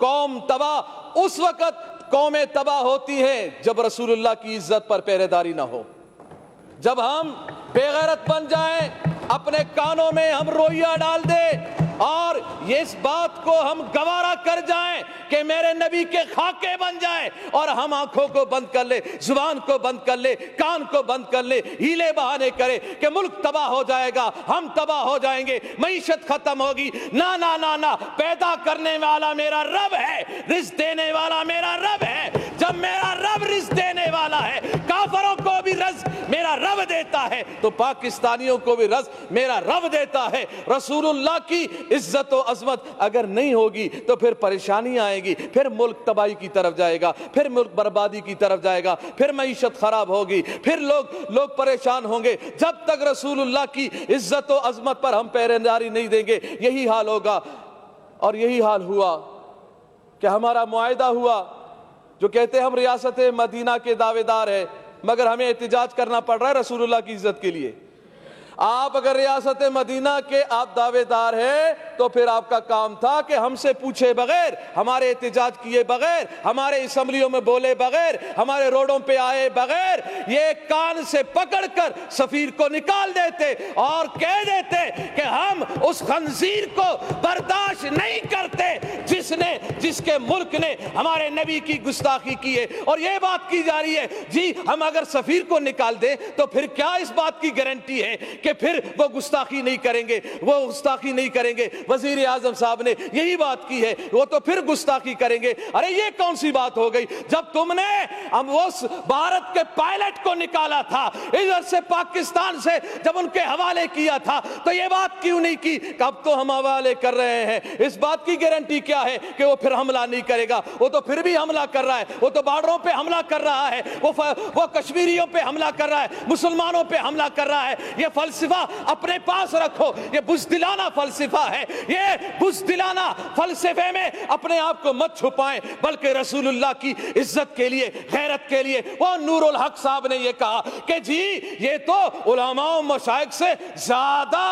قوم تباہ اس وقت قومیں تباہ ہوتی ہیں جب رسول اللہ کی عزت پر پہرے داری نہ ہو، جب ہم بے غیرت بن جائیں، اپنے کانوں میں ہم روئیہ ڈال دیں اور یہ اس بات کو ہم گوارا کر جائیں کہ میرے نبی کے خاکے بن جائیں، اور ہم آنکھوں کو بند کر لیں، زبان کو بند کر لیں، کان کو بند کر لیں، ہیلے بہانے کریں کہ ملک تباہ ہو جائے گا، ہم تباہ ہو جائیں گے، معیشت ختم ہوگی۔ نہ نہ نہ نہ، پیدا کرنے والا میرا رب ہے، رزق دینے والا میرا رب ہے۔ جب میرا رب رزق دینے والا ہے، کافروں کو بھی رزق میرا رب دیتا ہے، تو پاکستانیوں کو بھی رزق میرا رب دیتا ہے۔ رسول اللہ کی عزت و عظمت اگر نہیں ہوگی تو پھر پریشانی آئے گی، پھر ملک تباہی کی طرف جائے گا، پھر ملک بربادی کی طرف جائے گا، پھر معیشت خراب ہوگی، پھر لوگ پریشان ہوں گے۔ جب تک رسول اللہ کی عزت و عظمت پر ہم پہرے داری نہیں دیں گے، یہی حال ہوگا۔ اور یہی حال ہوا کہ ہمارا معاہدہ ہوا، جو کہتے ہیں ہم ریاست مدینہ کے دعوے دار ہیں، مگر ہمیں احتجاج کرنا پڑ رہا ہے رسول اللہ کی عزت کے لیے۔ آپ اگر ریاست مدینہ کے آپ دعوے دار ہیں تو پھر آپ کا کام تھا کہ ہم سے پوچھے بغیر، ہمارے احتجاج کیے بغیر، ہمارے اسمبلیوں میں بولے بغیر، ہمارے روڈوں پہ آئے بغیر، یہ کان سے پکڑ کر سفیر کو نکال دیتے اور کہہ دیتے کہ ہم اس خنزیر کو برداشت نہیں کرتے جس کے ملک نے ہمارے نبی کی گستاخی کی ہے۔ اور یہ بات کی جا رہی ہے جی ہم اگر سفیر کو نکال دیں تو پھر کیا اس بات کی گارنٹی ہے کہ پھر وہ گستاخی نہیں کریں گے، وہ گستاخی نہیں کریں گے۔ وزیر اعظم صاحب نے یہی بات کی ہے، وہ تو پھر گستاخی کریں گے۔ ارے یہ کون سی بات ہو گئی؟ جب تم نے اس بھارت کے پائلٹ کو نکالا تھا ادھر سے پاکستان سے، جب ان کے حوالے کیا تھا تو یہ بات کیوں نہیں کی کہ اب تو ہم حوالے کر رہے ہیں؟ اس بات کی گارنٹی کیا ہے کہ وہ پھر حملہ نہیں کرے گا؟ وہ تو پھر بھی حملہ کر رہا ہے، وہ تو بارڈروں پہ حملہ کر رہا ہے، وہ کشمیریوں پہ حملہ کر رہا ہے، مسلمانوں پہ حملہ کر رہا ہے۔ یہ فلسفہ اپنے پاس رکھو، یہ بزدلانہ فلسفہ ہے۔ یہ بزدلانہ فلسفے میں اپنے آپ کو مت چھپائیں، بلکہ رسول اللہ کی عزت کے لیے، غیرت کے لیے۔ وہ نور الحق صاحب نے یہ کہا کہ جی یہ تو علماء و مشائخ سے زیادہ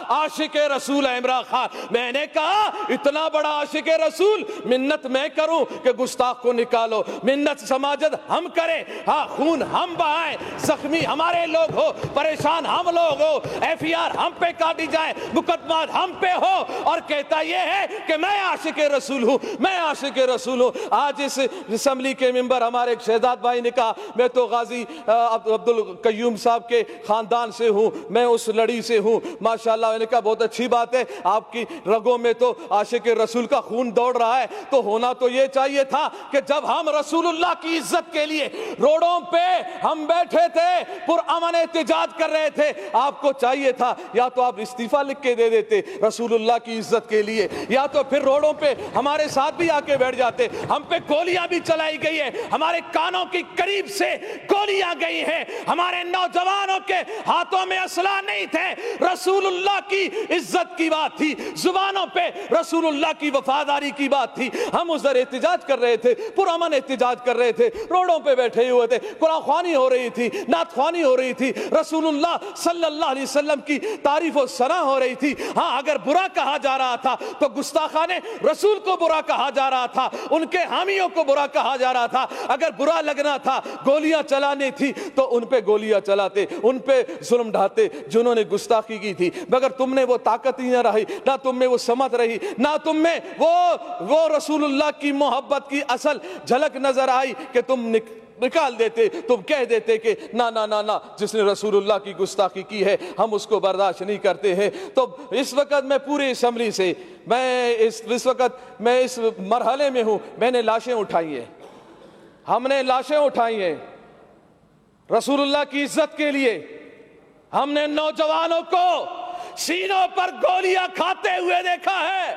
عاشق رسول ہے عمران خان۔ میں نے کہا اتنا بڑا عاشق رسول منت میں کروں کہ گستاخ کو نکالو، منت سماجت ہم کریں، ہاں خون ہم بہائیں، زخمی ہمارے لوگ ہو، پریشان ہم لوگ ہو، ایف ای آر ہم پہ کاٹی جائیں، مقدمات ہم پہ ہو، اور کہتا یہ ہے کہ میں عاشق رسول ہوں، میں عاشق رسول ہوں۔ آج اس اسمبلی کے ممبر ہمارے ایک شہزاد بھائی نے کہا میں تو غازی عبد القیوم صاحب کے خاندان سے ہوں، میں اس لڑی سے ہوں۔ ماشاءاللہ میں نے کہا بہت اچھی بات ہے، آپ کی رگوں میں تو عاشق رسول کا خون دوڑ رہا ہے، تو ہونا تو یہ چاہیے تھا کہ جب ہم رسول اللہ کی عزت کے لیے روڈوں پہ ہم بیٹھے تھے، پرامن احتجاج کر رہے تھے، آپ کو چاہیے تھا یا تو آپ استعفیٰ لکھ کے دے دیتے رسول اللہ کی عزت کے لیے، یا تو پھر روڈوں پہ ہمارے ساتھ بھی آ کے بیٹھ جاتے۔ ہم پہ گولیاں بھی چلائی گئی ہیں، ہمارے کانوں کی قریب سے گولیاں گئی ہیں، ہمارے نوجوانوں کے ہاتھوں میں اسلحہ نہیں تھے، رسول اللہ کی عزت کی بات تھی، زبانوں پہ رسول اللہ کی وفاداری کی بات تھی۔ ہم ادھر احتجاج کر رہے تھے، پرامن احتجاج کر رہے تھے، روڈوں پہ بیٹھے ہوئے تھے، قرآن خوانی ہو رہی تھی، نعت خوانی ہو رہی تھی، رسول اللہ صلی اللہ علیہ وسلم کی تعریف و ثنا ہو رہی تھی۔ ہاں اگر برا کہا جا رہا تھا تو گستاخان رسول کو برا کہا جا رہا تھا، ان کے حامیوں کو برا کہا جا رہا تھا۔ اگر برا لگنا تھا، گولیاں چلانی تھی تو ان پہ گولیاں چلاتے، ان پہ ظلم ڈھاتے جنہوں نے گستاخی کی تھی، مگر تم نے وہ طاقت ہی نہ رہی، نہ تم میں وہ سمت رہی، نہ تم میں وہ رسول اللہ کی محبت کی اصل جھلک نظر آئی کہ تم نکال دیتے، تم کہہ دیتے کہ نا نا نا نا، جس نے رسول اللہ کی گستاخی کی ہے ہم اس کو برداشت نہیں کرتے ہیں۔ تو اس وقت میں پوری اسمبلی سے اس وقت میں اس مرحلے میں ہوں، میں نے لاشیں اٹھائی ہیں، ہم نے لاشیں اٹھائی ہیں رسول اللہ کی عزت کے لیے۔ ہم نے نوجوانوں کو سینوں پر گولیاں کھاتے ہوئے دیکھا ہے،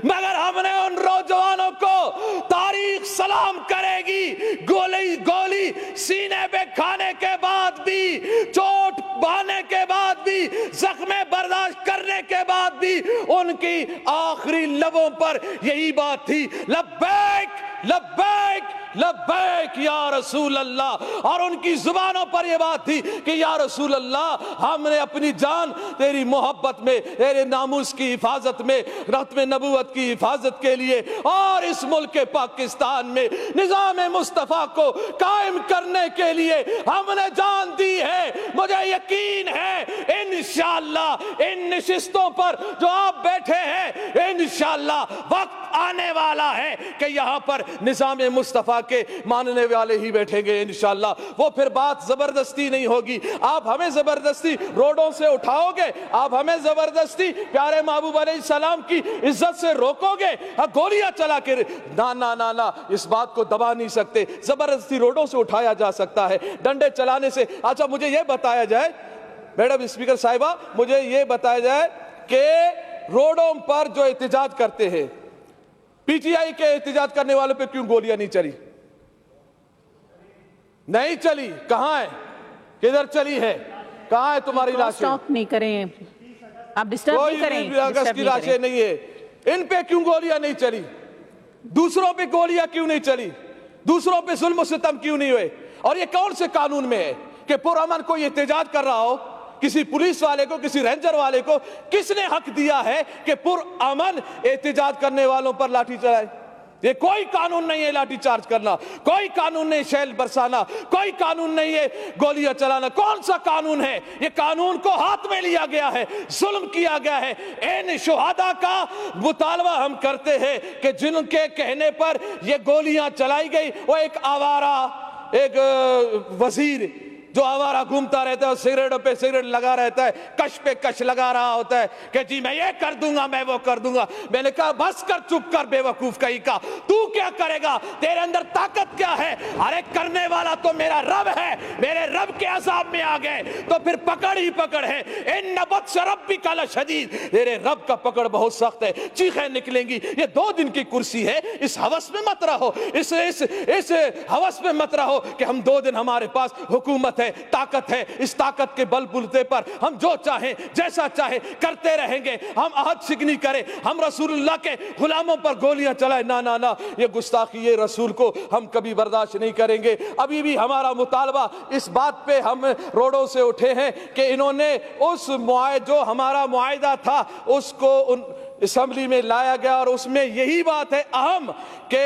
مگر ہم نے ان نوجوانوں کو تاریخ سلام کرے گی، گولی سینے پہ کھانے کے بعد بھی، چوٹ بہانے کے بعد بھی، زخم برداشت کرنے کے بعد بھی ان کی آخری لبوں پر یہی بات تھی، لبیک لبیک لبیک یا رسول اللہ، اور ان کی زبانوں پر یہ بات تھی کہ یا رسول اللہ ہم نے اپنی جان تیری محبت میں، تیرے ناموس کی حفاظت میں، ختم نبوت کی حفاظت کے لیے اور اس ملک پاکستان میں نظام مصطفیٰ کو قائم کرنے کے لیے ہم نے جان دی ہے۔ مجھے یقین ہے انشاءاللہ ان نشستوں پر جو آپ بیٹھے ہیں انشاءاللہ وقت آنے والا ہے کہ یہاں پر نظام مصطفیٰ کے ماننے والے ہی بیٹھیں گے انشاءاللہ۔ وہ پھر بات زبردستی نہیں ہوگی، آپ ہمیں زبردستی روڈوں سے اٹھاؤ گے، آپ ہمیں زبردستی پیارے محبوب علیہ السلام کی عزت سے روکو گے، گولیاں چلا کے نا نا نا نا، اس بات کو دبا نہیں سکتے۔ زبردستی روڈوں سے اٹھایا جا سکتا ہے، ڈنڈے چلانے سے۔ اچھا مجھے یہ بتایا جائے میڈم اسپیکر صاحبہ، مجھے یہ بتایا جائے کہ روڈوں پر جو احتجاج کرتے ہیں، پی ٹی آئی کے احتجاج کرنے والوں پہ کیوں گولیاں نہیں چلی؟ نہیں چلی، کہاں ہے؟ کدھر چلی ہے؟ کہاں ہے تمہاری لاشیں؟ سٹاپ نہیں کریں، آپ ڈسٹرب نہیں کریں، کوئی اگست کی لاشیں نہیں ہے، ان پہ کیوں گولیاں نہیں چلی؟ دوسروں پہ گولیاں کیوں نہیں چلی؟ دوسروں پہ ظلم و ستم کیوں نہیں ہوئے؟ اور یہ کون سے قانون میں ہے کہ پرامن کوئی احتجاج کر رہا ہو، کسی پولیس والے کو، کسی رینجر والے کو کس نے حق دیا ہے کہ پرامن احتجاج کرنے والوں پر لاٹھی چلائے؟ یہ کوئی قانون نہیں ہے لاٹھی چارج کرنا، کوئی قانون نہیں شیل برسانا، کوئی قانون نہیں ہے گولیاں چلانا۔ کون سا قانون ہے؟ یہ قانون کو ہاتھ میں لیا گیا ہے، ظلم کیا گیا ہے۔ ان شہداء کا مطالبہ ہم کرتے ہیں کہ جن کے کہنے پر یہ گولیاں چلائی گئی، وہ ایک آوارہ، ایک وزیر جو آوارہ گھومتا رہتا ہے اور سگریٹوں پہ سگریٹ لگا رہتا ہے، کش پہ کش لگا رہا ہوتا ہے کہ جی میں یہ کر دوں گا، میں وہ کر دوں گا۔ میں نے کہا بس کر، چپ کر بے وقوف کہیں کا، تو کیا کرے گا؟ تیرے اندر طاقت کیا ہے؟ ارے کرنے والا تو میرا رب ہے، میرے رب کے عذاب میں آ گئے تو پھر پکڑ ہی پکڑ ہے۔ ان بطش ربک لشدید، تیرے رب کا پکڑ بہت سخت ہے، چیخیں نکلیں گی۔ یہ 2 دن کی کرسی ہے، اس ہوس میں مت رہو، اس ہوس میں مت رہو کہ ہم 2 دن ہمارے پاس حکومت ہے، طاقت ہے، اس طاقت کے بل بلتے پر ہم جو چاہیں جیسا چاہیں کرتے رہیں گے، ہم عہد شکنی کریں، ہم رسول اللہ کے غلاموں پر گولیاں چلائیں۔ نا نا نا، یہ گستاخی ہے رسول کو ہم کبھی برداشت نہیں کریں گے۔ ابھی بھی ہمارا مطالبہ اس بات پہ ہم روڈوں سے اٹھے ہیں کہ انہوں نے اس جو ہمارا معاہدہ تھا اس کو اسمبلی میں لایا گیا، اور اس میں یہی بات ہے اہم کہ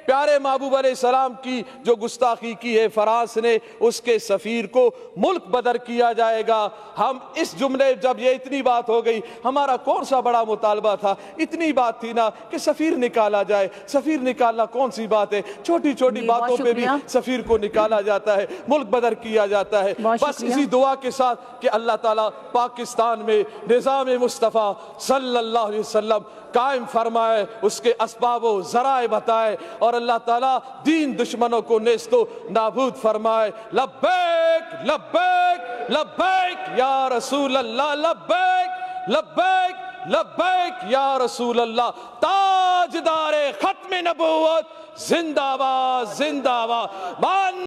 پیارے محبوب علیہ السلام کی جو گستاخی کی ہے فرانس نے، اس کے سفیر کو ملک بدر کیا جائے گا۔ ہم اس جملے جب یہ اتنی بات ہو گئی، ہمارا کون سا بڑا مطالبہ تھا؟ اتنی بات تھی نا کہ سفیر نکالا جائے۔ سفیر نکالنا کون سی بات ہے؟ چھوٹی چھوٹی باتوں پہ بھی سفیر کو نکالا جاتا ہے، ملک بدر کیا جاتا ہے۔ بس اسی دعا کے ساتھ کہ اللہ تعالیٰ پاکستان میں نظام مصطفیٰ صلی اللہ علیہ وسلم قائم فرمائے، اس کے اسباب و ذرائع بتائے، اور اللہ تعالیٰ دین دشمنوں کو نیست و نابود فرمائے۔ لبیک لبیک لبیک یا رسول اللہ، لبیک لبیک لبیک یا رسول اللہ۔ تاجدار ختم نبوت زندہ باد، زندہ باد۔